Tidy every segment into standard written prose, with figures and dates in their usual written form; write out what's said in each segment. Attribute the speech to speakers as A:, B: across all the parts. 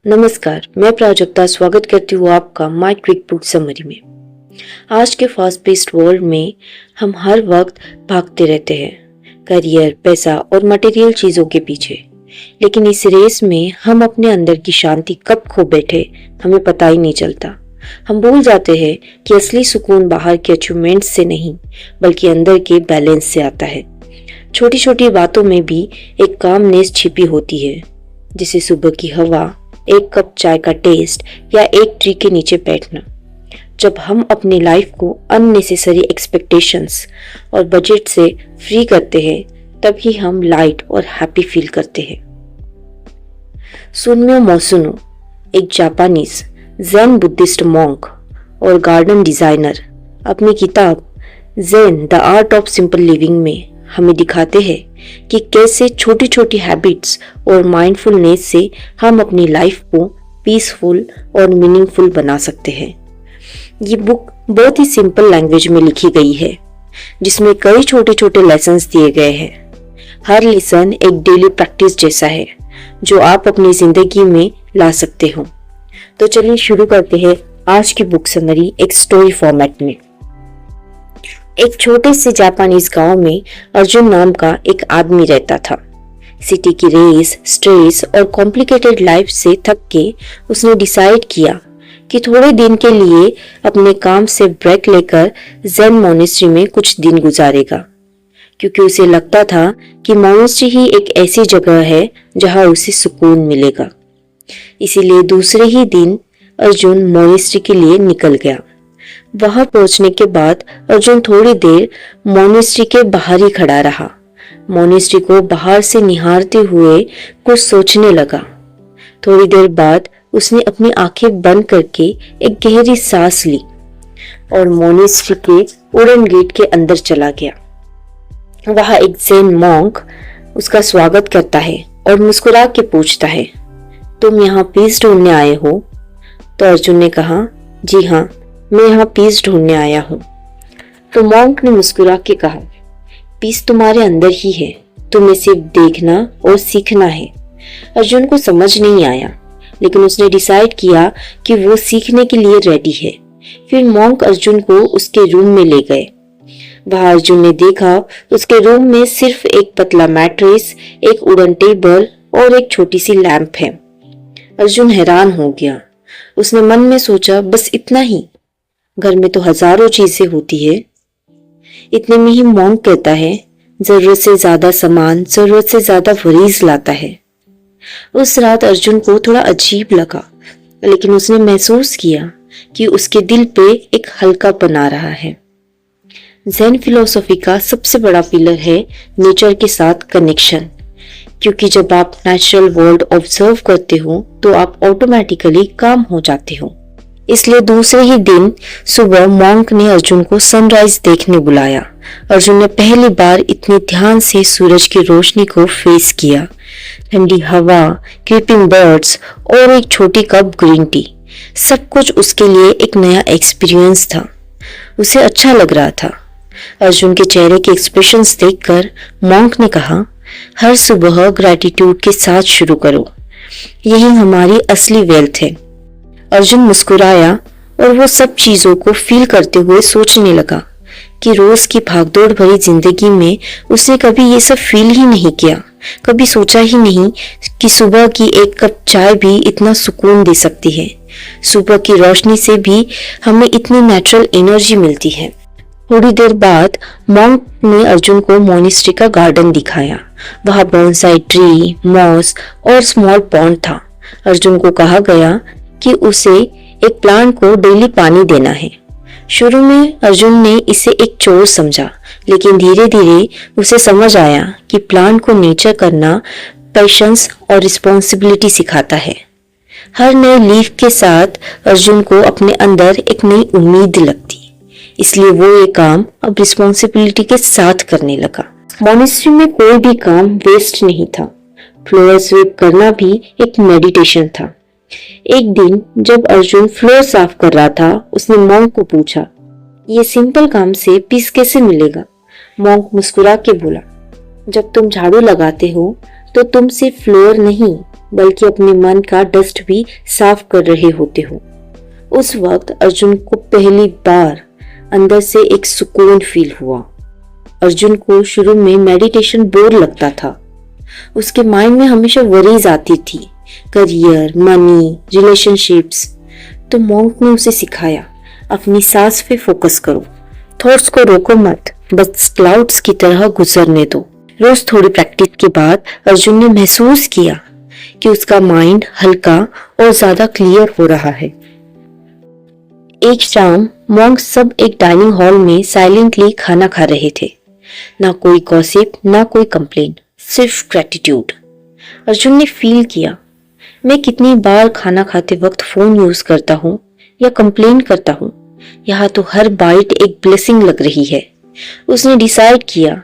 A: नमस्कार, मैं प्राजक्ता स्वागत करती हूँ आपका माय क्विक बुक समरी में। आज के फास्ट पेस्ड वर्ल्ड में हम हर वक्त भागते रहते हैं करियर, पैसा और मटेरियल चीज़ों के पीछे। लेकिन इस रेस में हम अपने अंदर की शांति कब खो बैठे हमें पता ही नहीं चलता। हम भूल जाते हैं कि असली सुकून बाहर के अचीवमेंट्स से नहीं बल्कि अंदर के बैलेंस से आता है। छोटी छोटी बातों में भी एक कामनेस छिपी होती है, जैसे सुबह की हवा, एक कप चाय का टेस्ट या एक ट्री के नीचे बैठना। जब हम अपनी लाइफ को अननेसेसरी एक्सपेक्टेशंस और बजट से फ्री करते हैं तभी हम लाइट और हैप्पी फील करते हैं। सुन्यो मोसुनो, एक जापानीज ज़ेन बुद्धिस्ट मॉन्क और गार्डन डिजाइनर, अपनी किताब Zen the art of simple living में हमें दिखाते हैं कि कैसे छोटी छोटी हैबिट्स और माइंडफुलनेस से हम अपनी लाइफ को पीसफुल और मीनिंगफुल बना सकते हैं। ये बुक बहुत ही सिंपल लैंग्वेज में लिखी गई है, जिसमें कई छोटे छोटे लेसन्स दिए गए हैं। हर लेसन एक डेली प्रैक्टिस जैसा है जो आप अपनी जिंदगी में ला सकते हो। तो चलिए शुरू करते हैं आज की बुक समरी एक स्टोरी फॉर्मेट में। एक छोटे से जापानीज गांव में अर्जुन नाम का एक आदमी रहता था। सिटी की रेस, स्ट्रेस और कॉम्प्लिकेटेड लाइफ से थक के उसने डिसाइड किया कि थोड़े दिन के लिए अपने काम से ब्रेक लेकर ज़ेन मोनेस्ट्री में कुछ दिन गुजारेगा, क्योंकि उसे लगता था कि मोनेस्ट्री ही एक ऐसी जगह है जहां उसे सुकून मिलेगा। इसीलिए दूसरे ही दिन अर्जुन मोनेस्ट्री के लिए निकल गया। वहां पहुंचने के बाद अर्जुन थोड़ी देर मोनेस्ट्री के बाहर ही खड़ा रहा। मोनेस्ट्री को बाहर से निहारते हुए कुछ सोचने लगा। थोड़ी देर बाद उसने अपनी आंखें बंद करके एक गहरी सांस ली और मोनेस्ट्री के वुडन गेट के अंदर चला गया। वहां एक ज़ेन मॉन्क उसका स्वागत करता है और मुस्कुरा के पूछता है, तुम यहाँ पीस ढूंढने आए हो? तो अर्जुन ने कहा, जी हाँ, मैं यहाँ पीस ढूंढने आया हूँ। तो मॉन्क ने मुस्कुरा के कहा, पीस तुम्हारे अंदर ही है, तुम्हें सिर्फ देखना और सीखना है। अर्जुन को समझ नहीं आया, लेकिन उसने डिसाइड किया कि वो सीखने के लिए रेडी है। फिर मॉन्क अर्जुन को उसके रूम में ले गए। वहां अर्जुन ने देखा उसके रूम में सिर्फ एक पतला मैट्रेस, एक वुडन टेबल और एक छोटी सी लैंप है। अर्जुन हैरान हो गया। उसने मन में सोचा, बस इतना ही? घर में तो हजारों चीजें होती है। इतने में ही मॉन्क कहता है, जरूरत से ज्यादा सामान जरूरत से ज्यादा वरीज लाता है। उस रात अर्जुन को थोड़ा अजीब लगा, लेकिन उसने महसूस किया कि उसके दिल पे एक हल्कापन आ रहा है। ज़ेन फिलॉसफी का सबसे बड़ा पिलर है नेचर के साथ कनेक्शन, क्योंकि जब आप नेचुरल वर्ल्ड ऑब्जर्व करते हो तो आप ऑटोमेटिकली काम हो जाते हो। इसलिए दूसरे ही दिन सुबह मॉन्क ने अर्जुन को सनराइज देखने बुलाया। अर्जुन ने पहली बार इतने ध्यान से सूरज की रोशनी को फेस किया। ठंडी हवा, क्रीपिंग बर्ड्स और एक छोटी कप ग्रीन टी, सब कुछ उसके लिए एक नया एक्सपीरियंस था। उसे अच्छा लग रहा था। अर्जुन के चेहरे के एक्सप्रेशंस देखकर मॉन्क ने कहा, हर सुबह ग्रैटिट्यूड के साथ शुरू करो, यही हमारी असली वेल्थ है। अर्जुन मुस्कुराया और वो सब चीजों को फील करते हुए सोचने लगा कि रोज की भागदौड़ भरी जिंदगी में उसने कभी ये सब फील ही नहीं किया। कभी सोचा ही नहीं कि सुबह की एक कप चाय भी इतना सुकून दे सकती है। सुबह की रोशनी से भी हमें इतनी नेचुरल एनर्जी मिलती है। थोड़ी देर बाद मॉन्क ने अर्जुन को मोनेस्ट्री का गार्डन दिखाया। वहां बोनसाई ट्री, मॉस और स्मॉल पॉन्ड था। अर्जुन को कहा गया कि उसे एक प्लांट को डेली पानी देना है। शुरू में अर्जुन ने इसे एक चोर समझा, लेकिन धीरे धीरे उसे समझ आया कि प्लांट को नेचर करना पेशेंस और रिस्पॉन्सिबिलिटी सिखाता है। हर नए लीफ के साथ अर्जुन को अपने अंदर एक नई उम्मीद लगती, इसलिए वो ये काम अब रिस्पॉन्सिबिलिटी के साथ करने लगा। मोनेस्ट्री में कोई भी काम वेस्ट नहीं था। फ्लोर स्वीप करना भी एक मेडिटेशन था। एक दिन जब अर्जुन फ्लोर साफ कर रहा था, उसने मॉन्क को पूछा, ये सिंपल काम से पीस कैसे मिलेगा? मॉन्क मुस्कुरा के बोला, जब तुम झाड़ू लगाते हो तो तुम सिर्फ फ्लोर नहीं बल्कि अपने मन का डस्ट भी साफ कर रहे होते हो। उस वक्त अर्जुन को पहली बार अंदर से एक सुकून फील हुआ। अर्जुन को शुरू में मेडिटेशन बोर लगता था। उसके माइंड में हमेशा वरीज आती थी, करियर, मनी, रिलेशनशिप्स। तो मॉन्क ने उसे सिखाया, अपनी सांस पे फोकस करो, थॉट्स को रोको मत, बस क्लाउड्स की तरह गुजरने दो। रोज थोड़ी प्रैक्टिस के बाद अर्जुन ने महसूस किया कि उसका माइंड हल्का और ज्यादा क्लियर हो रहा है। एक शाम मॉन्क सब एक डाइनिंग हॉल में साइलेंटली खाना खा रहे थे। ना कोई गॉसिप, ना कोई कंप्लेंट, सिर्फ ग्रेटिट्यूड। अर्जुन ने फील किया, मैं कितनी बार खाना खाते वक्त फोन यूज करता हूँ या कंप्लेन करता हूँ, यहाँ तो हर बाइट एक ब्लेसिंग लग रही है। उसने डिसाइड किया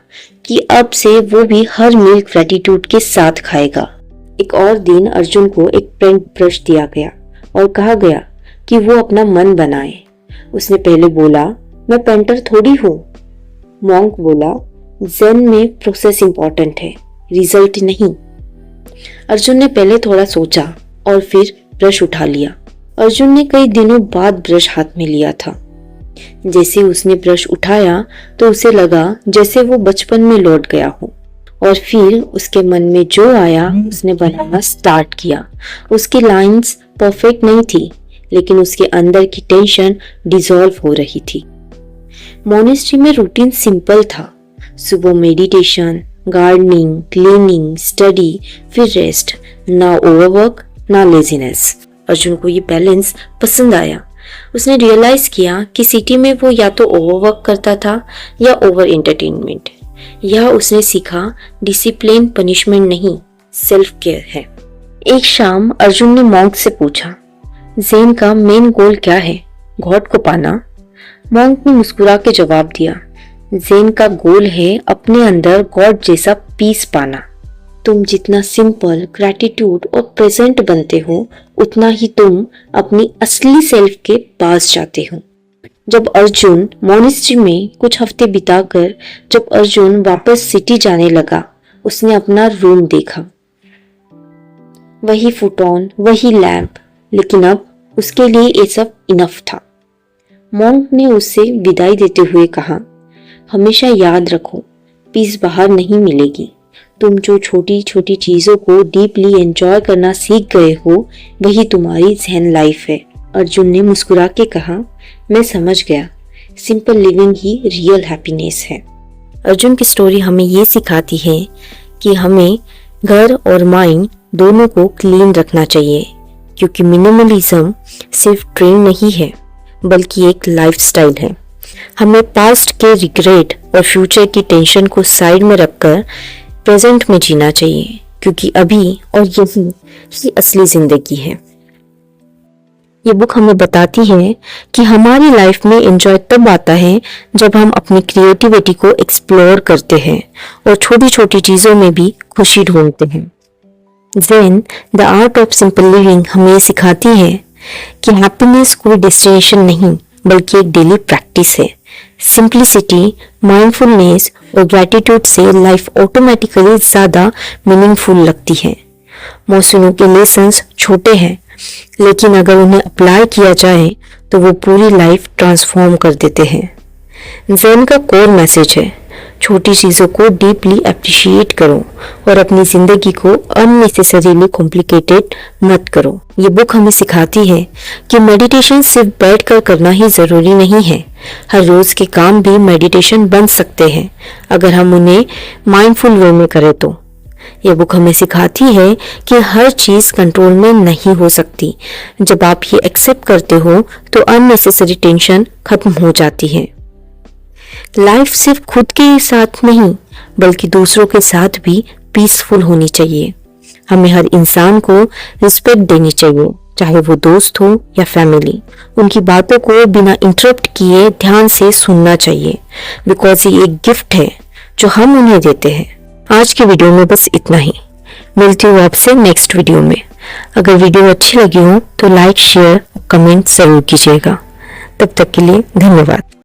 A: कि अब से वो भी हर मील ग्रेटिट्यूड के साथ खाएगा। एक और दिन अर्जुन को एक पेंट ब्रश दिया गया और कहा गया कि वो अपना मन बनाए। उसने पहले बोला, मैं पेंटर थोड़ी हूँ। मॉन्क बोला, ज़ेन में प्रोसेस इंपॉर्टेंट है, रिजल्ट नहीं। अर्जुन ने पहले थोड़ा सोचा और फिर ब्रश उठा लिया। अर्जुन ने कई दिनों बाद ब्रश हाथ में लिया था। जैसे उसने ब्रश उठाया तो उसे लगा जैसे वो बचपन में लौट गया हो। और फिर उसके मन में जो आया उसने बनाना स्टार्ट किया। उसकी लाइंस परफेक्ट नहीं थी, लेकिन उसके अंदर की टेंशन डिसॉल्व हो रही थी। मोनेस्ट्री में रूटीन सिंपल था। सुबह मेडिटेशन, गार्डनिंग, क्लीनिंग, स्टडी, फिर रेस्ट। ना ओवरवर्क, ना लेजीनेस। अर्जुन को ये बैलेंस पसंद आया। उसने रियलाइज किया कि सिटी में वो या तो ओवरवर्क करता था या ओवर एंटरटेनमेंट। यह उसने सीखा, डिसिप्लिन पनिशमेंट नहीं, सेल्फ केयर है। एक शाम अर्जुन ने मॉन्क से पूछा, ज़ेन का मेन गोल क्या है? गॉड को पाना? मॉन्क ने मुस्कुरा के जवाब दिया, ज़ेन का गोल है अपने अंदर गॉड जैसा पीस पाना। तुम जितना सिंपल, ग्रैटिट्यूड और प्रेजेंट बनते हो, उतना ही तुम अपनी असली सेल्फ के पास जाते हो। जब अर्जुन मोनेस्ट्री में कुछ हफ्ते बिताकर जब अर्जुन वापस सिटी जाने लगा, उसने अपना रूम देखा। वही फुटॉन, वही लैंप, लेकिन अब उसके लिए ये सब इनफ था। मॉन्क ने उससे विदाई देते हुए कहा, हमेशा याद रखो, पीस बाहर नहीं मिलेगी। तुम जो छोटी छोटी चीजों को डीपली एंजॉय करना सीख गए हो, वही तुम्हारी ज़ेन लाइफ है। अर्जुन ने मुस्कुरा के कहा, मैं समझ गया, सिंपल लिविंग ही रियल हैप्पीनेस है। अर्जुन की स्टोरी हमें ये सिखाती है कि हमें घर और माइंड दोनों को क्लीन रखना चाहिए, क्योंकि मिनिमलिज्म सिर्फ ट्रेंड नहीं है, बल्कि एक लाइफस्टाइल है। हमें पास्ट के रिग्रेट और फ्यूचर की टेंशन को साइड में रखकर प्रेजेंट में जीना चाहिए, क्योंकि अभी और यही असली जिंदगी है। ये बुक हमें बताती है कि हमारी लाइफ में एंजॉय तब आता है जब हम अपनी क्रिएटिविटी को एक्सप्लोर करते हैं और छोटी छोटी चीजों में भी खुशी ढूंढते हैं। Zen the art of simple living हमें सिखाती है कि हैप्पीनेस कोई डेस्टिनेशन नहीं, बल्कि एक डेली प्रैक्टिस है। सिंप्लिसिटी, माइंडफुलनेस और ग्रैटिट्यूड से लाइफ ऑटोमेटिकली ज्यादा मीनिंगफुल लगती है। मौसुनों के लेसन्स छोटे हैं, लेकिन अगर उन्हें अप्लाई किया जाए तो वो पूरी लाइफ ट्रांसफॉर्म कर देते हैं। ज़ेन का कोर मैसेज है, छोटी चीज़ों को डीपली अप्रिशिएट करो और अपनी ज़िंदगी को अननेसेसरीली कॉम्प्लिकेटेड मत करो। ये बुक हमें सिखाती है कि मेडिटेशन सिर्फ बैठकर करना ही ज़रूरी नहीं है। हर रोज़ के काम भी मेडिटेशन बन सकते हैं, अगर हम उन्हें माइंडफुल वे में करें तो। ये बुक हमें सिखाती है कि हर चीज़ कंट्रोल में नहीं हो सकती। जब आप ये एक्सेप्ट करते हो तो अननेसेसरी टेंशन खत्म हो जाती है। लाइफ सिर्फ खुद के साथ नहीं, बल्कि दूसरों के साथ भी पीसफुल होनी चाहिए। हमें हर इंसान को रिस्पेक्ट देनी चाहिए, चाहे वो दोस्त हो या फैमिली। उनकी बातों को बिना इंटरप्ट किए ध्यान से सुनना चाहिए, बिकॉज ये एक गिफ्ट है जो हम उन्हें देते हैं। आज की वीडियो में बस इतना ही। मिलती हूँ आपसे नेक्स्ट वीडियो में। अगर वीडियो अच्छी लगी हो तो लाइक, शेयर और कमेंट जरूर कीजिएगा। तब तक के लिए धन्यवाद।